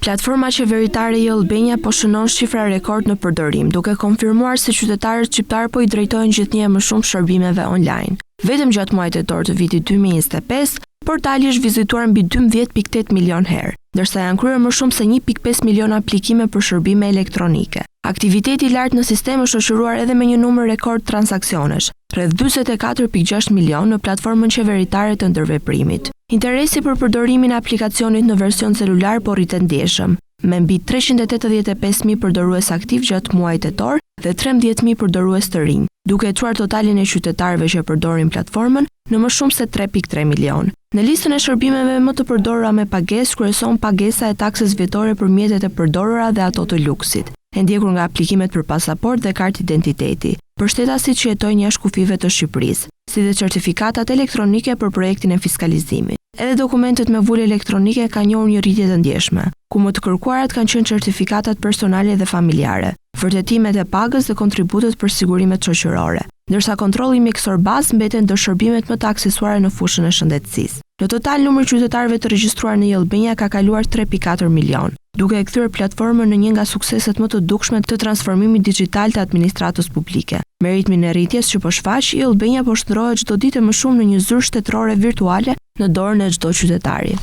Platforma qeveritare e Albania po shënon shifra rekord në përdorim, duke konfirmuar se qytetarët shqiptar po i drejtojnë gjithnjë më shumë shërbimeve online. Vetëm gjatë muajit tetor të vitit 2025, portali është vizituar mbi 12.8 milion herë, ndërsa janë kryer më shumë se 1.5 milion aplikime për shërbime elektronike. Aktiviteti i lartë në sistem është shoqëruar edhe me një numër rekord transaksionesh, rreth 44.6 milion në platformën qeveritare të ndërveprimit. Interesi për përdorimin e aplikacionit në version celular po rritet ndjeshëm, me mbi 385.000 përdorues aktiv gjatë muajit tetor dhe 13.000 përdorues të rinj, duke çuar totalin e qytetarëve që përdorin platformën në më shumë se 3.3 milion. Në listën e shërbimeve më të përdorura me pagesë kryeson pagesa e taksës vjetore për mjetet e përdorura dhe ato të luksit, e ndjekur nga aplikimet për pasaport dhe kartë identiteti, për shtetasit që jetojnë jashtë kufive të Shqipërisë, si dhe certifikatat elektronike për projektin e fiskalizimit. Edhe dokumentet me vulë elektronike kanë njohur një rritje të ndjeshme, ku më të kërkuarat kanë qenë certifikatat personale dhe familjare, vërtetimet e pagës dhe kontributet për sigurimet shoqërore, ndërsa kontrolli mjekësor bazë mbeten ndër shërbimet më të aksesuara në fushën e shëndetësisë. Në total, numri i qytetarëve të regjistruar në Albania ka kaluar 3.4 milion, duke e kthyer platformën në një nga sukseset më të dukshme të transformimit digjital të administratës publike. Me ritmin e rritjes që po shfaq, Albania po shndrohet çdo ditë më shumë në një zyrë shtetërore virtuale në dorën e çdo qytetari.